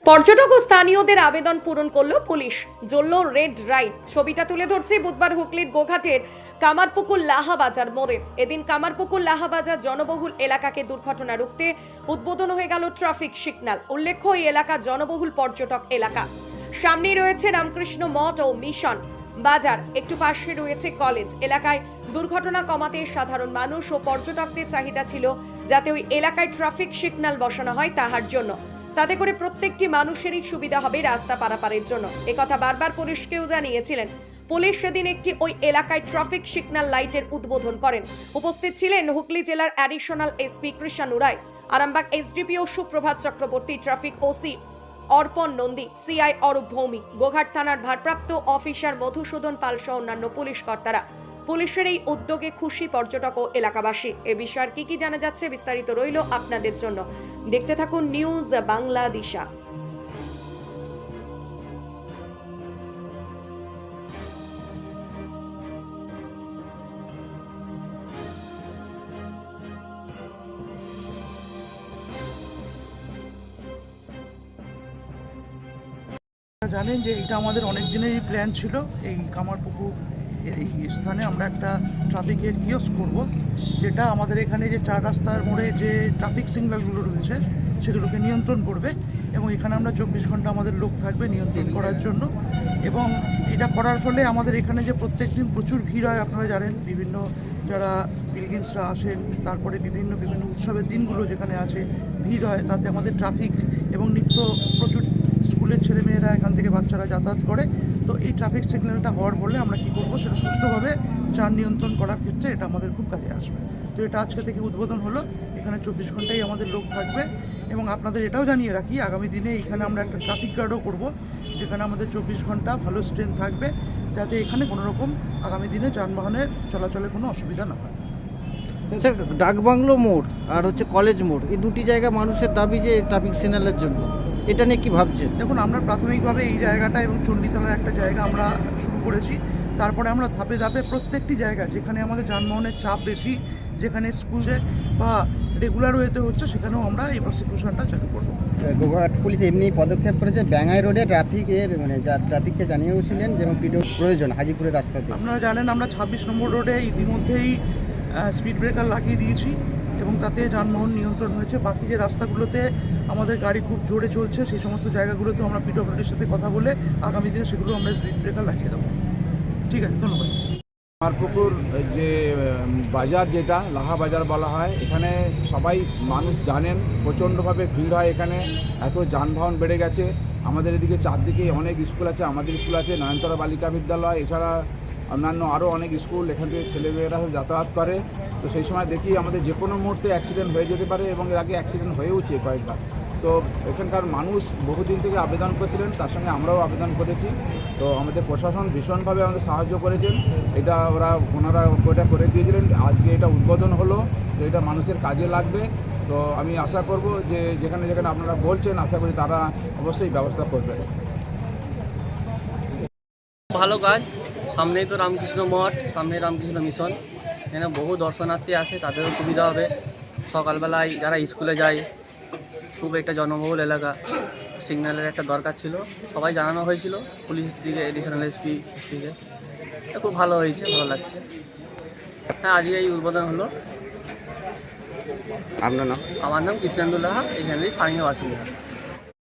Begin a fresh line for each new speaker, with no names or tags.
পর্যটক ও স্থানীয়দের আবেদন পূরণ করলো পুলিশ। জ্বলল red light. ছবিটা তুলে ধরছি বুধবার হুগলির গোঘাটের কামারপুকুর লাহাবাজার মোড়ে। এদিন কামারপুকুর লাহাবাজার জনবহুল এলাকাকে দুর্ঘটনা রুখতে উদ্বোধন হয়ে গেল ট্রাফিক সিগন্যাল। উল্লেখ্য, এই এলাকা জনবহুল পর্যটক এলাকা। সামনে রয়েছে রামকৃষ্ণ মঠ ও মিশন বাজার, একটু পাশে রয়েছে কলেজ। এলাকায় দুর্ঘটনা কমাতে সাধারণ মানুষ ও পর্যটকদের চাহিদা ছিল যাতে ওই এলাকায় ট্রাফিক সিগন্যাল বসানো হয় তাহার জন্য। তাতে করে প্রত্যেকটি মানুষেরই সুবিধা হবে রাস্তা পারাপারের জন্য। একথা বারবার পুলিশকেও জানিয়েছিলেন। পুলিশ সেদিন একটি ওই এলাকায় ট্রাফিক সিগন্যাল লাইটের উদ্বোধন করেন। উপস্থিত ছিলেন হুগলি জেলার অ্যাডিশনাল এসপি কৃষাণ উরাই, আরামবাগ এসডিপিও সুপ্রভাত চক্রবর্তী, ট্রাফিক ওসি অর্পণ নন্দী, সিআই অরূপ ভৌমিক, গোঘাট থানার ভারপ্রাপ্ত অফিসার মধুসূদন পাল সহ অন্যান্য পুলিশ কর্তারা। পুলিশের এই উদ্যোগে খুশি পর্যটক ও এলাকাবাসী। এ বিষয়ে কি জানা যাচ্ছে বিস্তারিত রইল আপনাদের জন্য। দেখতে থাকুন নিউজ বাংলা দিশা।
জানেন যে এটা আমাদের অনেক দিনেরই প্ল্যান ছিল। এই কামারপুকুর এই স্থানে আমরা একটা ট্রাফিকের কিওস্ক করব, যেটা আমাদের এখানে যে চার রাস্তার মোড়ে যে ট্রাফিক সিগন্যালগুলো রয়েছে সেগুলোকে নিয়ন্ত্রণ করবে। এবং এখানে আমরা 24 ঘন্টা আমাদের লোক থাকবে নিয়ন্ত্রণ করার জন্য। এবং এটা করার ফলে আমাদের এখানে যে প্রত্যেক দিন প্রচুর ভিড় হয়, আপনারা জানেন, বিভিন্ন যারা পিলগ্রিমসরা আসেন, তারপরে বিভিন্ন উৎসবের দিনগুলো যেখানে আছে ভিড় হয়, তাতে আমাদের ট্রাফিক এবং নিত্য প্রচুর স্কুলের ছেলেমেয়েরা এখান থেকে বাচ্চারা যাতায়াত করে। তো এই ট্রাফিক সিগন্যালটা হওয়ার ফলে আমরা কী করবো, সেটা সুষ্ঠুভাবে যান নিয়ন্ত্রণ করার ক্ষেত্রে এটা আমাদের খুব কাজে আসবে। তো এটা আজকে থেকে উদ্বোধন হলো। এখানে 24 ঘন্টাই আমাদের লোক থাকবে। এবং আপনাদের এটাও জানিয়ে রাখি, আগামী দিনে এখানে আমরা একটা ট্রাফিক গার্ডও করব, যেখানে আমাদের 24 ঘন্টা ভালো স্ট্রেন্থ থাকবে, যাতে এখানে কোনো রকম আগামী দিনে যানবাহনের চলাচলে কোনো অসুবিধা না হয়।
স্যার, ডাকবাংলো মোড় আর হচ্ছে কলেজ মোড়, এই দুটি জায়গা মানুষের দাবি যে ট্রাফিক সিগন্যালের জন্য, এটা নিয়ে কি ভাবছেন?
দেখুন, আমরা প্রাথমিকভাবে এই জায়গাটা এবং চণ্ডীতলার একটা জায়গা আমরা শুরু করেছি। তারপরে আমরা ধাপে ধাপে প্রত্যেকটি জায়গা যেখানে আমাদের যানবাহনের চাপ বেশি, যেখানে স্কুলে বা রেগুলার ওয়েতে হচ্ছে, সেখানেও আমরা এই প্রসিকিউশনটা চালু করবো।
গোঘাট পুলিশ এমনি পদক্ষেপ করেছে, ব্যাঙ্গাই রোডে ট্রাফিকের ট্রাফিককে জানিয়েওছিলেন যেমন পিডিও প্রয়োজন হাজিপুরের রাস্তাতে।
আপনারা জানেন আমরা 26 নম্বর রোডে ইতিমধ্যেই স্পিড ব্রেকার লাগিয়ে দিয়েছি এবং তাতে যানবাহন নিয়ন্ত্রণ হয়েছে। বাকি যে রাস্তাগুলোতে আমাদের গাড়ি খুব জোরে চলছে, সেই সমস্ত জায়গাগুলোতেও আমরা পিডব্লিউডির সাথে কথা বলে আগামী দিনে সেগুলো আমরা স্পিড ব্রেকার লাগিয়ে দেবো। ঠিক আছে, ধন্যবাদ।
কামারপুকুর যে বাজার, যেটা লাহা বাজার বলা হয়, এখানে সবাই মানুষ জানেন প্রচণ্ডভাবে ভিড় হয়। এখানে এত যানবাহন বেড়ে গেছে। আমাদের এদিকে চারদিকে অনেক স্কুল আছে, আমাদের স্কুল আছে, নয়নতলা বালিকা বিদ্যালয়, এছাড়া অন্যান্য আরও অনেক স্কুল, এখান থেকে ছেলেমেয়েরা যাতায়াত করে। তো সেই সময় দেখি আমাদের যে কোনো মুহূর্তে অ্যাক্সিডেন্ট হয়ে যেতে পারে এবং এর আগে অ্যাক্সিডেন্ট হয়েওছে কয়েকবার। তো এখানকার মানুষ বহুদিন থেকে আবেদন করছিলেন, তার সঙ্গে আমরাও আবেদন করেছি। তো আমাদের প্রশাসন ভীষণভাবে আমাদের সাহায্য করেছেন। এটা ওনারা ওটা করে দিয়েছিলেন। আজকে এটা উদ্বোধন হলো, তো এটা মানুষের কাজে লাগবে। তো আমি আশা করব যে যেখানে যেখানে আপনারা বলছেন, আশা করি তারা অবশ্যই ব্যবস্থা করবেন।
ভালো কাজ। সামনেই তো রামকৃষ্ণ মঠ, সামনে রামকৃষ্ণ মিশন, এখানে বহু দর্শনার্থী আসে, তাদেরও সুবিধা হবে। সকালবেলায় যারা স্কুলে যায়, খুব একটা জনবহুল এলাকা, সিগন্যালের একটা দরকার ছিল, সবাই জানানো হয়েছিল পুলিশ দিকে, এডিশনাল এসপি থেকে। খুব ভালো হয়েছে, ভালো লাগছে। হ্যাঁ, আজকে এই উদ্বোধন হলো।
আপনার নাম?
আমার নাম কৃষ্ণেন্দু লাহা, এখানেরই স্থানীয় বাসিন্দা।